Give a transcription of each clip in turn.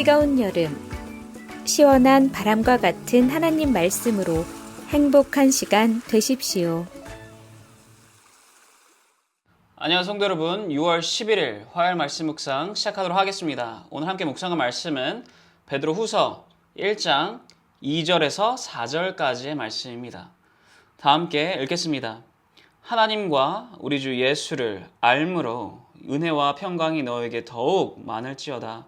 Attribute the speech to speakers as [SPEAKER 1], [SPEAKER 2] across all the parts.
[SPEAKER 1] 뜨거운 여름, 시원한 바람과 같은 하나님 말씀으로 행복한 시간 되십시오.
[SPEAKER 2] 안녕하세요 성도 여러분, 6월 11일 화요일 말씀 묵상 시작하도록 하겠습니다. 오늘 함께 묵상할 말씀은 베드로 후서 1장 2절에서 4절까지의 말씀입니다. 다 함께 읽겠습니다. 하나님과 우리 주 예수를 알므로 은혜와 평강이 너에게 더욱 많을지어다.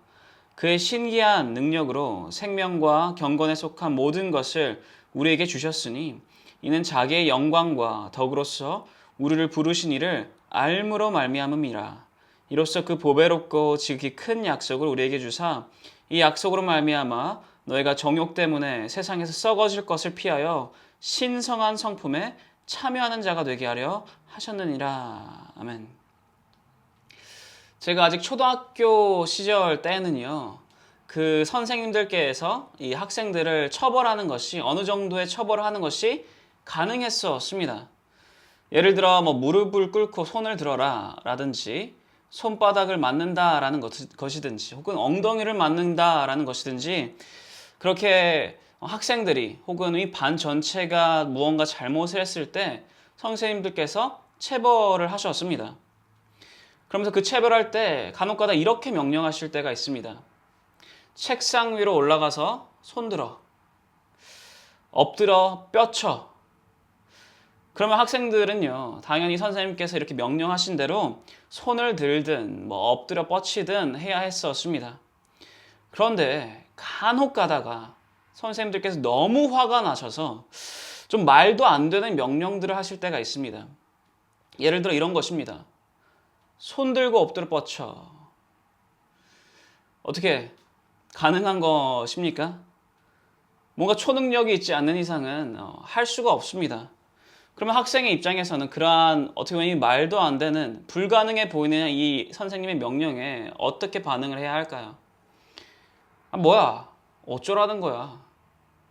[SPEAKER 2] 그의 신기한 능력으로 생명과 경건에 속한 모든 것을 우리에게 주셨으니 이는 자기의 영광과 덕으로서 우리를 부르신 이를 알므로 말미암음이라. 이로써 그 보배롭고 지극히 큰 약속을 우리에게 주사 이 약속으로 말미암아 너희가 정욕 때문에 세상에서 썩어질 것을 피하여 신성한 성품에 참여하는 자가 되게 하려 하셨느니라. 아멘. 제가 아직 초등학교 시절 때는요, 그 선생님들께서 이 학생들을 처벌하는 것이, 어느 정도의 처벌을 하는 것이 가능했었습니다. 예를 들어 무릎을 꿇고 손을 들어라 라든지, 손바닥을 맞는다라는 것이든지, 혹은 엉덩이를 맞는다라는 것이든지, 그렇게 학생들이 혹은 이 반 전체가 무언가 잘못을 했을 때 선생님들께서 체벌을 하셨습니다. 그러면서 그 체벌할 때 간혹가다 이렇게 명령하실 때가 있습니다. 책상 위로 올라가서 손들어, 엎드려 뼈쳐. 그러면 학생들은요, 당연히 선생님께서 이렇게 명령하신 대로 손을 들든 엎드려 뻗치든 해야 했었습니다. 그런데 간혹 가다가 선생님들께서 너무 화가 나셔서 좀 말도 안 되는 명령들을 하실 때가 있습니다. 예를 들어 이런 것입니다. 손 들고 엎드려 뻗쳐. 어떻게 가능한 것입니까? 뭔가 초능력이 있지 않는 이상은 할 수가 없습니다. 그러면 학생의 입장에서는 그러한 어떻게 보면 말도 안 되는 불가능해 보이는 이 선생님의 명령에 어떻게 반응을 해야 할까요? 뭐야? 어쩌라는 거야?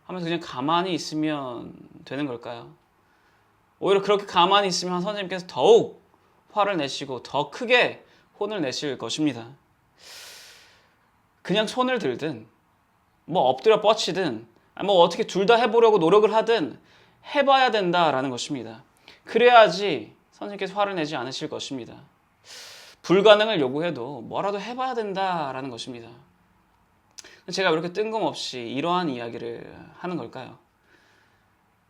[SPEAKER 2] 하면서 그냥 가만히 있으면 되는 걸까요? 오히려 그렇게 가만히 있으면 선생님께서 더욱 화를 내시고 더 크게 혼을 내실 것입니다. 그냥 손을 들든 엎드려 뻗치든 어떻게 둘 다 해보려고 노력을 하든 해봐야 된다라는 것입니다. 그래야지 선생님께서 화를 내지 않으실 것입니다. 불가능을 요구해도 뭐라도 해봐야 된다라는 것입니다. 제가 왜 이렇게 뜬금없이 이러한 이야기를 하는 걸까요?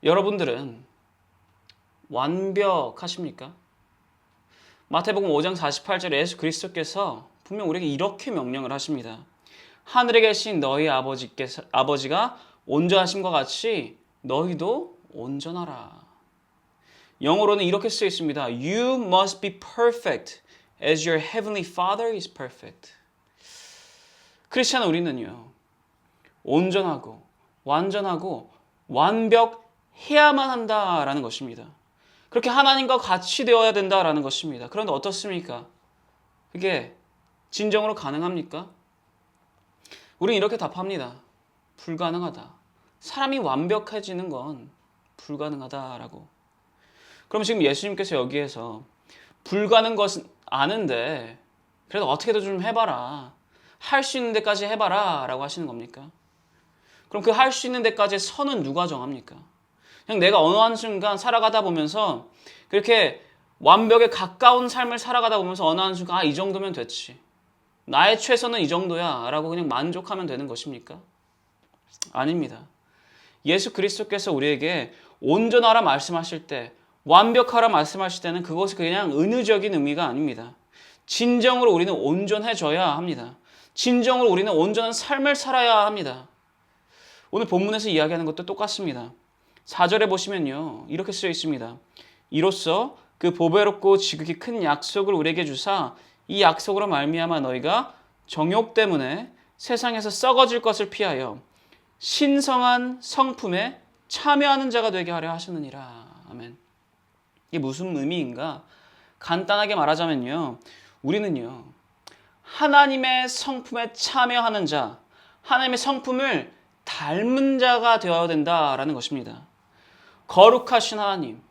[SPEAKER 2] 여러분들은 완벽하십니까? 마태복음 5장 48절에 예수 그리스도께서 분명 우리에게 이렇게 명령을 하십니다. 하늘에 계신 너희 아버지가 온전하심과 같이 너희도 온전하라. 영어로는 이렇게 쓰여 있습니다. You must be perfect as your heavenly Father is perfect. 크리스찬 우리는요, 온전하고 완전하고 완벽해야만 한다라는 것입니다. 그렇게 하나님과 같이 되어야 된다라는 것입니다. 그런데 어떻습니까? 그게 진정으로 가능합니까? 우리는 이렇게 답합니다. 불가능하다. 사람이 완벽해지는 건 불가능하다라고. 그럼 지금 예수님께서 여기에서 불가능한 것은 아는데 그래도 어떻게든 좀 해봐라. 할 수 있는 데까지 해봐라 라고 하시는 겁니까? 그럼 그 할 수 있는 데까지의 선은 누가 정합니까? 그냥 내가 어느 한순간 살아가다 보면서 그렇게 완벽에 가까운 삶을 살아가다 보면서 어느 한순간 이 정도면 됐지. 나의 최선은 이 정도야 라고 그냥 만족하면 되는 것입니까? 아닙니다. 예수 그리스도께서 우리에게 온전하라 말씀하실 때, 완벽하라 말씀하실 때는 그것이 그냥 은유적인 의미가 아닙니다. 진정으로 우리는 온전해져야 합니다. 진정으로 우리는 온전한 삶을 살아야 합니다. 오늘 본문에서 이야기하는 것도 똑같습니다. 4절에 보시면요, 이렇게 쓰여 있습니다. 이로써 그 보배롭고 지극히 큰 약속을 우리에게 주사 이 약속으로 말미암아 너희가 정욕 때문에 세상에서 썩어질 것을 피하여 신성한 성품에 참여하는 자가 되게 하려 하셨느니라. 아멘. 이게 무슨 의미인가? 간단하게 말하자면요, 우리는요, 하나님의 성품에 참여하는 자, 하나님의 성품을 닮은 자가 되어야 된다라는 것입니다. 거룩하신 하나님,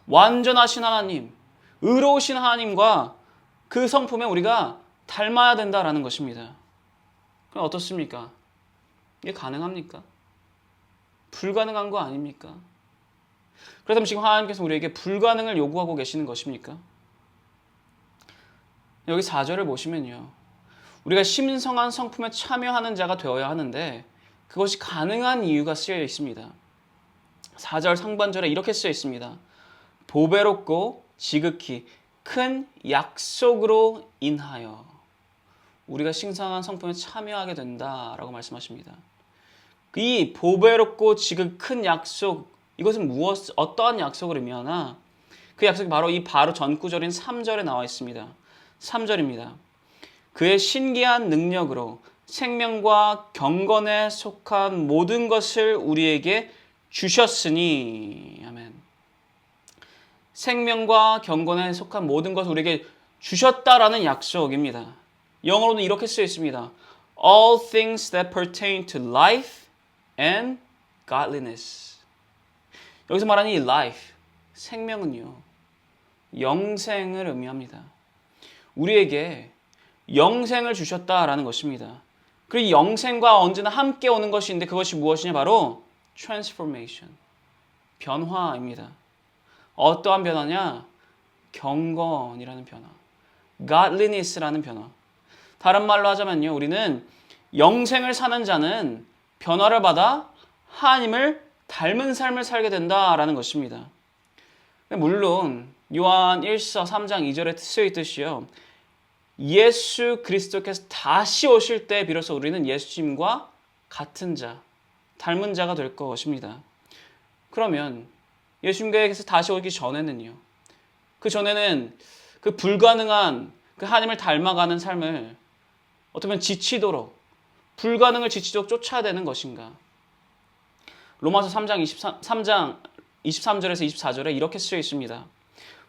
[SPEAKER 2] 완전하신 하나님, 의로우신 하나님과 그 성품에 우리가 닮아야 된다라는 것입니다. 그럼 어떻습니까? 이게 가능합니까? 불가능한 거 아닙니까? 그렇다면 지금 하나님께서 우리에게 불가능을 요구하고 계시는 것입니까? 여기 4절을 보시면요. 우리가 신성한 성품에 참여하는 자가 되어야 하는데 그것이 가능한 이유가 쓰여 있습니다. 4절 상반절에 이렇게 쓰여 있습니다. 보배롭고 지극히 큰 약속으로 인하여 우리가 신성한 성품에 참여하게 된다라고 말씀하십니다. 이 보배롭고 지극히 큰 약속, 이것은 어떠한 약속을 의미하나? 그 약속이 바로 전 구절인 3절에 나와 있습니다. 3절입니다. 그의 신기한 능력으로 생명과 경건에 속한 모든 것을 우리에게 주셨으니. 아멘. 생명과 경건에 속한 모든 것을 우리에게 주셨다라는 약속입니다. 영어로는 이렇게 쓰여 있습니다. All things that pertain to life and godliness. 여기서 말하는 이 life, 생명은요, 영생을 의미합니다. 우리에게 영생을 주셨다라는 것입니다. 그리고 영생과 언제나 함께 오는 것이 있는데 그것이 무엇이냐? 바로 transformation, 변화입니다. 어떠한 변화냐? 경건이라는 변화, godliness라는 변화. 다른 말로 하자면요, 우리는 영생을 사는 자는 변화를 받아 하나님을 닮은 삶을 살게 된다라는 것입니다. 물론 요한 1서 3장 2절에 쓰여 있듯이요, 예수 그리스도께서 다시 오실 때 비로소 우리는 예수님과 같은 자, 닮은 자가 될 것입니다. 그러면 예수님께서 다시 오기 전에는요, 그 전에는 그 불가능한 그 하나님을 닮아가는 삶을 어쩌면 지치도록, 불가능을 지치도록 쫓아야 되는 것인가? 로마서 3장 23절에서 24절에 이렇게 쓰여 있습니다.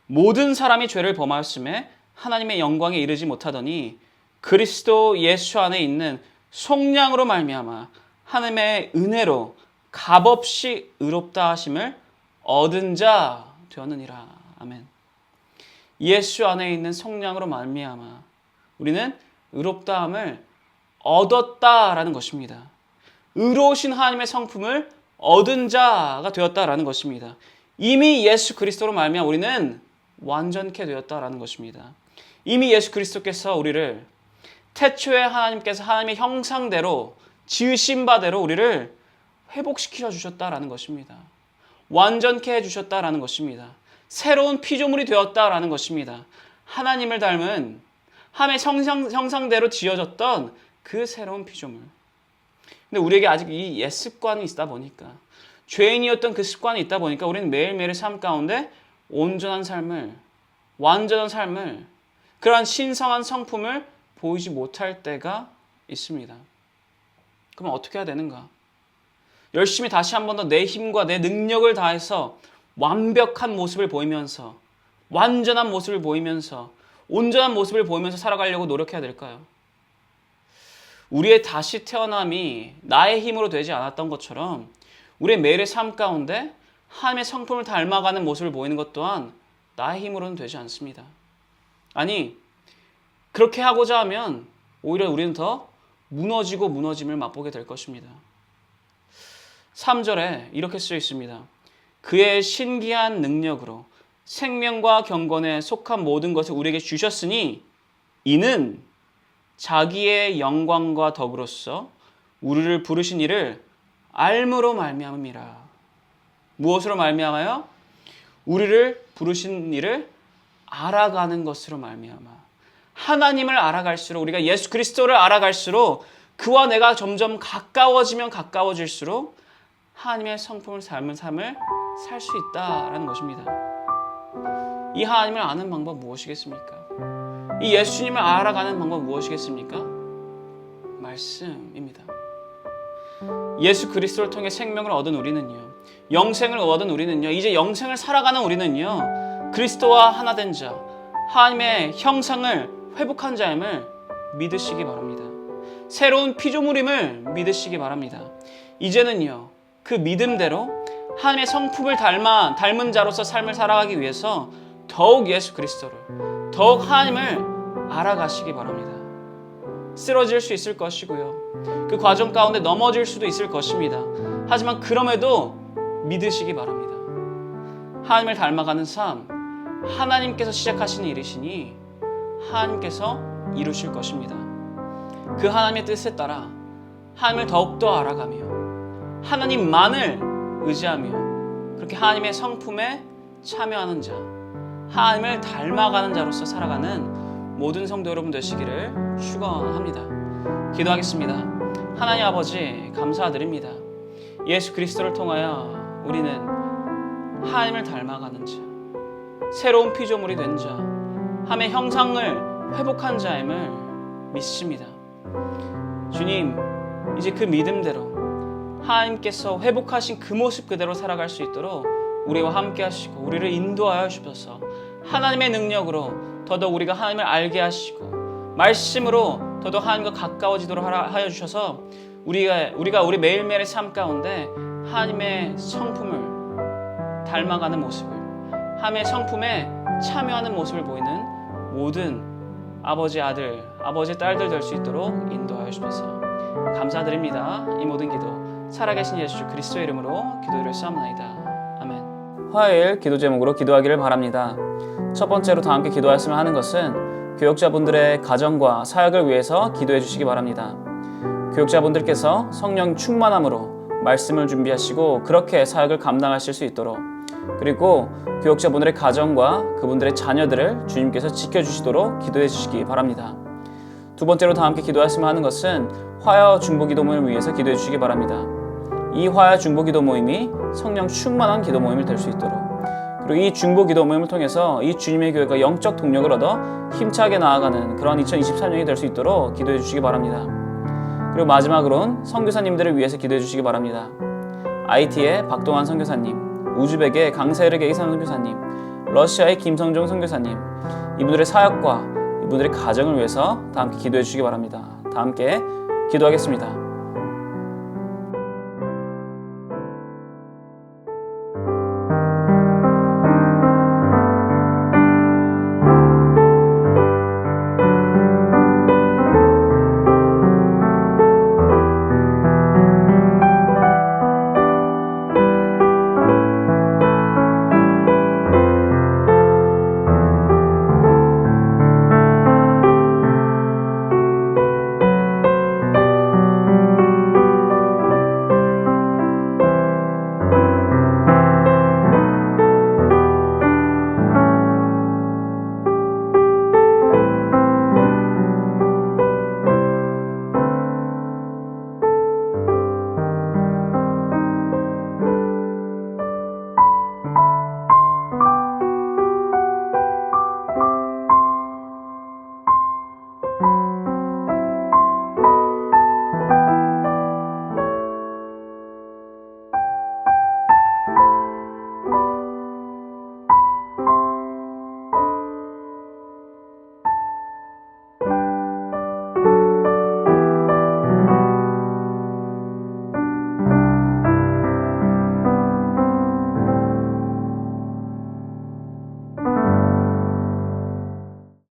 [SPEAKER 2] 모든 사람이 죄를 범하였음에 하나님의 영광에 이르지 못하더니 그리스도 예수 안에 있는 속량으로 말미암아 하나님의 은혜로 값없이 의롭다 하심을 얻은 자 되었느니라. 아멘. 예수 안에 있는 속량으로 말미암아 우리는 의롭다함을 얻었다라는 것입니다. 의로우신 하나님의 성품을 얻은 자가 되었다라는 것입니다. 이미 예수 그리스도로 말미암아 우리는 완전케 되었다라는 것입니다. 이미 예수 그리스도께서 우리를 태초에 하나님께서 하나님의 형상대로 지으신 바대로 우리를 회복시켜 주셨다라는 것입니다. 완전케 해주셨다라는 것입니다. 새로운 피조물이 되었다라는 것입니다. 하나님을 닮은 하나님의 형상대로 지어졌던 그 새로운 피조물. 근데 우리에게 아직 이 옛 습관이 있다 보니까, 죄인이었던 그 습관이 있다 보니까 우리는 매일매일의 삶 가운데 온전한 삶을, 완전한 삶을, 그러한 신성한 성품을 보이지 못할 때가 있습니다. 그럼 어떻게 해야 되는가? 열심히 다시 한 번 더 내 힘과 내 능력을 다해서 완벽한 모습을 보이면서, 완전한 모습을 보이면서, 온전한 모습을 보이면서 살아가려고 노력해야 될까요? 우리의 다시 태어남이 나의 힘으로 되지 않았던 것처럼 우리의 매일의 삶 가운데 하나님의 성품을 닮아가는 모습을 보이는 것 또한 나의 힘으로는 되지 않습니다. 아니, 그렇게 하고자 하면 오히려 우리는 더 무너지고 무너짐을 맛보게 될 것입니다. 3절에 이렇게 쓰여 있습니다. 그의 신기한 능력으로 생명과 경건에 속한 모든 것을 우리에게 주셨으니 이는 자기의 영광과 덕으로서 우리를 부르신 이를 알므로 말미암음이라. 무엇으로 말미암아요? 우리를 부르신 이를 알아가는 것으로 말미암아. 하나님을 알아갈수록, 우리가 예수 그리스도를 알아갈수록 그와 내가 점점 가까워지면 가까워질수록 하나님의 성품을 닮은 삶을 살 수 있다라는 것입니다. 이 하나님을 아는 방법 무엇이겠습니까? 이 예수님을 알아가는 방법 무엇이겠습니까? 말씀입니다. 예수 그리스도를 통해 생명을 얻은 우리는요, 영생을 얻은 우리는요, 이제 영생을 살아가는 우리는요, 그리스도와 하나 된 자, 하나님의 형상을 회복한 자임을 믿으시기 바랍니다. 새로운 피조물임을 믿으시기 바랍니다. 이제는요, 그 믿음대로 하나님의 성품을 닮은 자로서 삶을 살아가기 위해서 더욱 예수 그리스도를, 더욱 하나님을 알아가시기 바랍니다. 쓰러질 수 있을 것이고요. 그 과정 가운데 넘어질 수도 있을 것입니다. 하지만 그럼에도 믿으시기 바랍니다. 하나님을 닮아가는 삶, 하나님께서 시작하시는 일이시니 하나님께서 이루실 것입니다. 그 하나님의 뜻에 따라 하나님을 더욱더 알아가며 하나님만을 의지하며 그렇게 하나님의 성품에 참여하는 자, 하나님을 닮아가는 자로서 살아가는 모든 성도 여러분 되시기를 축원합니다. 기도하겠습니다. 하나님 아버지 감사드립니다. 예수 그리스도를 통하여 우리는 하나님을 닮아가는 자, 새로운 피조물이 된 자, 하나님의 형상을 회복한 자임을 믿습니다. 주님, 이제 그 믿음대로 하나님께서 회복하신 그 모습 그대로 살아갈 수 있도록 우리와 함께 하시고 우리를 인도하여 주셔서 하나님의 능력으로 더더욱 우리가 하나님을 알게 하시고 말씀으로 더더욱 하나님과 가까워지도록 하여 주셔서 우리가 우리 매일매일의 삶 가운데 하나님의 성품을 닮아가는 모습을, 하나님의 성품에 참여하는 모습을 보이는 모든 아버지 아들, 아버지 딸들 될 수 있도록 인도하여 주셔서 감사드립니다. 이 모든 기도 살아계신 예수 그리스도의 이름으로 기도드렸사옵나이다. 아멘. 화요일 기도 제목으로 기도하기를 바랍니다. 첫 번째로 다 함께 기도하였으면 하는 것은 교역자분들의 가정과 사역을 위해서 기도해 주시기 바랍니다. 교역자분들께서 성령 충만함으로 말씀을 준비하시고 그렇게 사역을 감당하실 수 있도록, 그리고 교역자분들의 가정과 그분들의 자녀들을 주님께서 지켜주시도록 기도해 주시기 바랍니다. 두 번째로 다 함께 기도하였으면 하는 것은 화요 중보기도 모임을 위해서 기도해 주시기 바랍니다. 이 화요 중보기도 모임이 성령 충만한 기도 모임이 될 수 있도록, 그리고 이 중보기도 모임을 통해서 이 주님의 교회가 영적 동력을 얻어 힘차게 나아가는 그런 2023년이 될 수 있도록 기도해 주시기 바랍니다. 그리고 마지막으로는 선교사님들을 위해서 기도해 주시기 바랍니다. IT의 박동환 선교사님, 우즈벡의 강세르게이 선교사님, 러시아의 김성종 선교사님, 이분들의 사역과 이분들의 가정을 위해서 다 함께 기도해 주시기 바랍니다. 다 함께 기도하겠습니다.